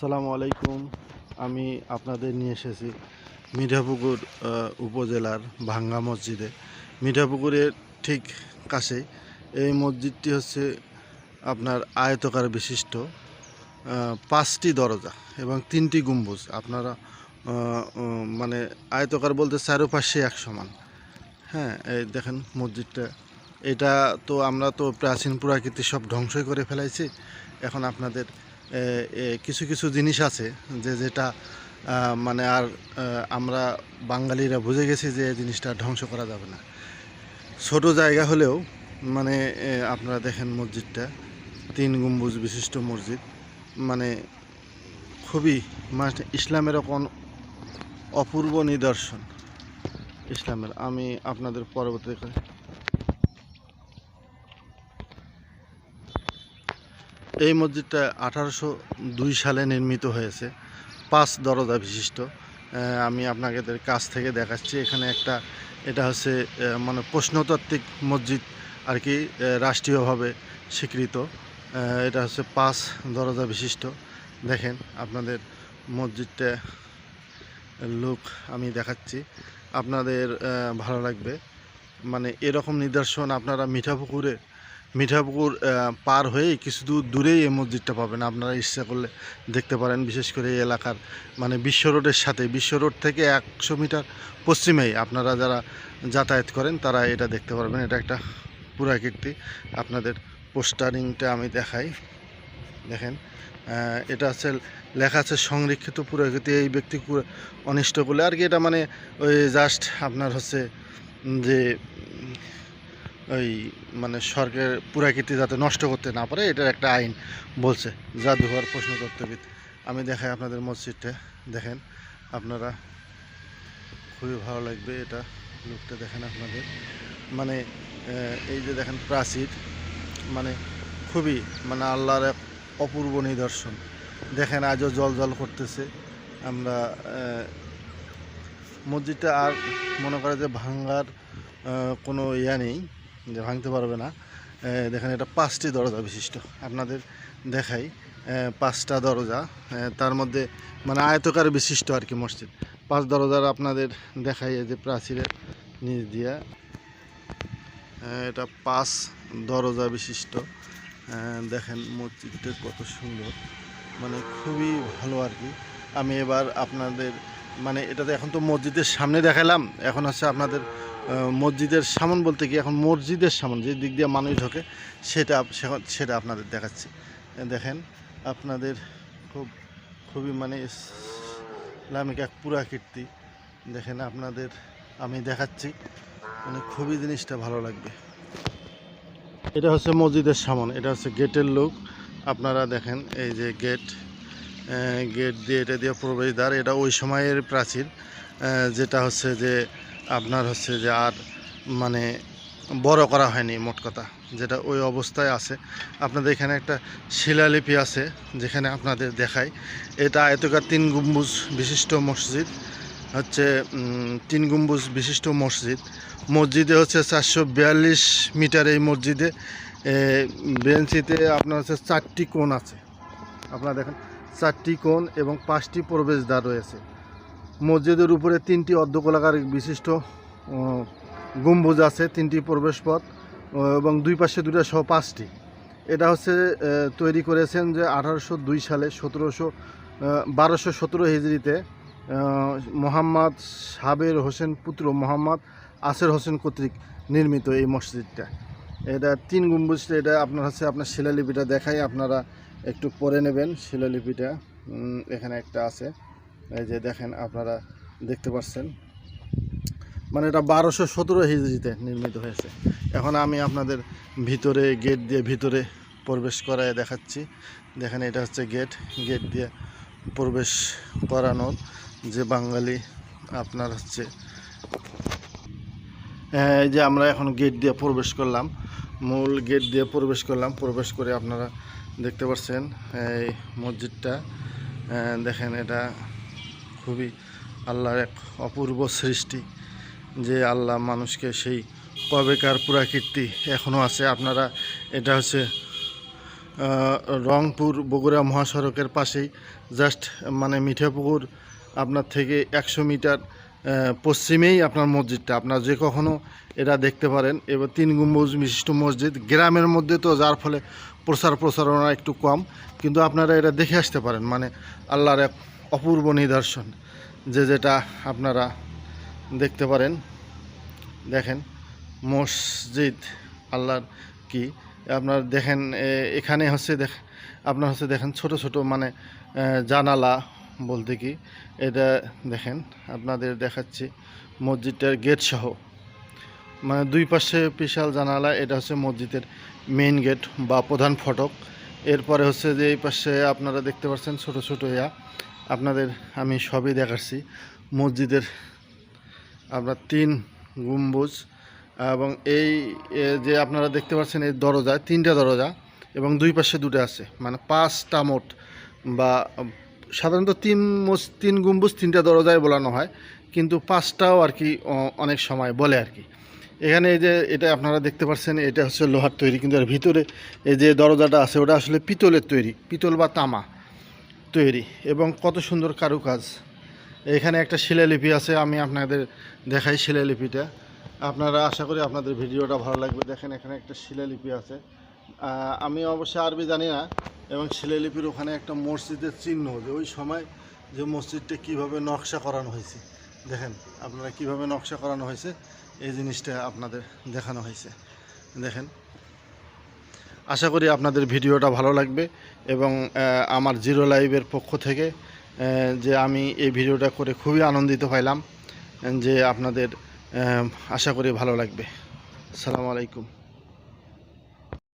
আসসালামু আলাইকুম। আমি আপনাদের নিয়ে এসেছি মিঠাপুকুর উপজেলার ভাঙ্গা মসজিদে। মিঠাপুকুরের ঠিক কাছে এই মসজিদটি হচ্ছে আপনার আয়তকার বিশিষ্ট, 5টি দরজা এবং 3টি গম্বুজ। আপনারা মানে আয়তকার বলতে চারোপাশে এক সমান। হ্যাঁ, এই দেখেন মসজিদটা। এটা তো আমরা তো প্রাচীন পুরাকীর্তি সব ধ্বংসই করে ফেলাইছি। এখন আপনাদের কিছু কিছু জিনিস আছে যেটা মানে আর আমরা বাঙালিরা বুঝে গেছি যে এই জিনিসটা ধ্বংস করা যাবে না। ছোট জায়গা হলেও মানে আপনারা দেখেন মসজিদটা 3 গম্বুজ বিশিষ্ট মসজিদ, মানে খুবই মানে ইসলামের অপূর্ব নিদর্শন ইসলামের। আমি আপনাদের পরবর্তীতে এই মসজিদটা 1802 সালে নির্মিত হয়েছে, 5 দরজা বিশিষ্ট। আমি আপনাদের কাছ থেকে দেখাচ্ছি। এখানে একটা, এটা হচ্ছে মানে প্রশ্নতাত্ত্বিক মসজিদ আর কি, রাষ্ট্রীয়ভাবে স্বীকৃত। এটা হচ্ছে 5 দরজা বিশিষ্ট। দেখেন আপনাদের মসজিদটা লুক আমি দেখাচ্ছি, আপনাদের ভালো লাগবে। মানে এরকম নিদর্শন আপনারা মিঠাপুকুর পার হয়েই কিছু দূরেই এই মসজিদটা পাবেন। আপনারা ইচ্ছা করলে দেখতে পারেন। বিশেষ করে এই এলাকার মানে বিশ্ব রোডের সাথে, বিশ্ব রোড থেকে 100 মিটার পশ্চিমেই আপনারা যারা যাতায়াত করেন তারা এটা দেখতে পারবেন। এটা একটা পুরাকীর্তি। আপনাদের পোস্টারিংটা আমি দেখাই, দেখেন। এটা হচ্ছে লেখা আছে সংরক্ষিত পুরাকীর্তি, এই ব্যক্তি অনিষ্ট করলে আর কি। এটা মানে ওই জাস্ট আপনার হচ্ছে যে ওই মানে সরকারের পুরাকীর্তি যাতে নষ্ট করতে না পারে, এটার একটা আইন বলছে জাদুঘর প্রশ্নতত্ত্ববিদ। আমি দেখাই আপনাদের মসজিদটা, দেখেন আপনারা, খুবই ভালো লাগবে। এটা লুকটা দেখেন আপনাদের, মানে এই যে দেখেন প্রাচীর, মানে খুবই মানে আল্লাহর এক অপূর্ব নিদর্শন। দেখেন আজও জল জল করতেছে। আমরা মসজিদটা আর মনে করে যে ভাঙ্গার কোনো ইয়া নেই, যে ভাঙতে পারবে না। দেখেন এটা 5টি দরজা বিশিষ্ট। আপনাদের দেখাই 5টা দরজা, তার মধ্যে মানে আয়তকার বিশিষ্ট আর কি মসজিদ। 5 দরজার আপনাদের দেখাই, এই যে প্রাচীরের নিচ দিয়া, এটা 5 দরজা বিশিষ্ট। দেখেন মসজিদটা কত সুন্দর, মানে খুবই ভালো আর কি। আমি এবার আপনাদের মানে এটাতে এখন তো মসজিদের সামনে দেখালাম, এখন হচ্ছে আপনাদের মসজিদের সামন বলতে কি, এখন মসজিদের সামন যে দিক দিয়ে মানুষ ঢোকে সেটা আপনাদের দেখাচ্ছি। দেখেন আপনাদের খুবই মানে ইসলামিক এক পুরাকীর্তি। দেখেন আপনাদের আমি দেখাচ্ছি, মানে খুবই জিনিসটা ভালো লাগবে। এটা হচ্ছে মসজিদের সামন, এটা হচ্ছে গেটের লুক। আপনারা দেখেন এই যে গেট দিয়ে, এটা দিয়ে প্রবেশদ্বার। এটা ওই সময়ের প্রাচীর, যেটা হচ্ছে যে আপনার হচ্ছে যে আর মানে বড় করা হয়নি, মোট কথা যেটা ওই অবস্থায় আছে। আপনাদের এখানে একটা শিলালিপি আছে যেখানে আপনাদের দেখায়। এটা আয়তকার 3 গম্বুজ বিশিষ্ট মসজিদ, হচ্ছে 3 গম্বুজ বিশিষ্ট মসজিদে হচ্ছে 442 মিটার। এই মসজিদে বেঞ্চিতে আপনার হচ্ছে 4টি কোণ আছে। আপনারা দেখেন 4টি কোণ এবং 5টি প্রবেশদ্বার রয়েছে। মসজিদের উপরে 3টি অর্ধগোলাকার বিশিষ্ট গম্বুজ আছে, 3টি প্রবেশপথ এবং 2 পাশে 2টা সহ 5টি। এটা হচ্ছে তৈরি করেছেন যে 1802 সালে 1217 হিজরিতে মোহাম্মদ সাবের হোসেন পুত্র মোহাম্মদ আসের হোসেন কর্তৃক নির্মিত এই মসজিদটা। এটা 3 গম্বুজ। এটা আপনার হচ্ছে আপনার শিলালিপিটা দেখাই, আপনারা একটু পরে নেবেন শিলালিপিটা। এখানে একটা আছে, এই যে দেখেন আপনারা দেখতে পাচ্ছেন, মানে এটা 1217 হিজরিতে নির্মিত হয়েছে। এখন আমি আপনাদের ভিতরে গেট দিয়ে ভিতরে প্রবেশ করায় দেখাচ্ছি। দেখেন এটা হচ্ছে গেট দিয়ে প্রবেশ করানোর যে বাঙালি আপনার হচ্ছে, এই যে আমরা এখন গেট দিয়ে প্রবেশ করলাম, মূল গেট দিয়ে প্রবেশ করলাম। প্রবেশ করে আপনারা দেখতে পাচ্ছেন এই মসজিদটা। দেখেন এটা খুবই আল্লাহর এক অপূর্ব সৃষ্টি, যে আল্লাহ মানুষকে সেই কবেকার পুরাকীর্তি এখনও আছে। আপনারা এটা হচ্ছে রংপুর বগুড়া মহাসড়কের পাশেই, জাস্ট মানে মিঠাপুকুর আপনার থেকে 100 মিটার পশ্চিমেই আপনার মসজিদটা। আপনার যে কখনো এটা দেখতে পারেন। এবার 3 গম্বুজ বিশিষ্ট মসজিদ, গ্রামের মধ্যে তো, যার ফলে প্রচারণা একটু কম, কিন্তু আপনারা এটা দেখে আসতে পারেন। মানে আল্লাহর এক অপূর্ব নিদর্শন, যেটা আপনারা দেখতে পারেন। দেখেন মসজিদ আল্লাহর কি আপনার দেখেন, এখানে হচ্ছে আপনার হচ্ছে দেখেন ছোট ছোট মানে জানালা বলতে কি, এটা দেখেন আপনাদের দেখাচ্ছি মসজিদটার গেট সহ, মানে দুই পাশে বিশাল জানালা। এটা হচ্ছে মসজিদের মেইন গেট বা প্রধান ফটক। এরপরে হচ্ছে যে এই পাশে আপনারা দেখতে পাচ্ছেন ছোট ছোট আপনাদের আমি সবই দেখাচ্ছি। মসজিদের আপনার 3 গম্বুজ, এবং এই যে আপনারা দেখতে পাচ্ছেন এই দরজা, 3টা দরজা এবং দুই পাশে 2টা আছে, মানে 5টা মোট। বা সাধারণত 3 গম্বুজ 3টা দরজায় বলানো হয়, কিন্তু 5টাও আর কি অনেক সময় বলে আর কি। এখানে এই যে এটা আপনারা দেখতে পাচ্ছেন, এটা হচ্ছে লোহার তৈরি, কিন্তু এর ভিতরে এই যে দরজাটা আছে ওটা আসলে পিতলের তৈরি, পিতল বা তামা তৈরি, এবং কত সুন্দর কারুকাজ। এখানে একটা শিলালিপি আছে, আমি আপনাদের দেখাই শিলালিপিটা। আপনারা আশা করি আপনাদের ভিডিওটা ভালো লাগবে। দেখেন এখানে একটা শিলালিপি আছে, আমি অবশ্যই আরবি জানি না, এবং শিলালিপির ওখানে একটা মসজিদের চিহ্ন, যে ওই সময় যে মসজিদটা কীভাবে নকশা করানো হয়েছে। দেখেন আপনারা কীভাবে নকশা করানো হয়েছে, এই জিনিসটা আপনাদের দেখানো হয়েছে। দেখেন, আশা করি আপনাদের ভিডিওটা ভালো লাগবে, এবং আমার জিরো লাইভের পক্ষ থেকে যে আমি এই ভিডিওটা করে খুবই আনন্দিত পাইলাম, যে আপনাদের আশা করি ভালো লাগবে। আসসালামু আলাইকুম।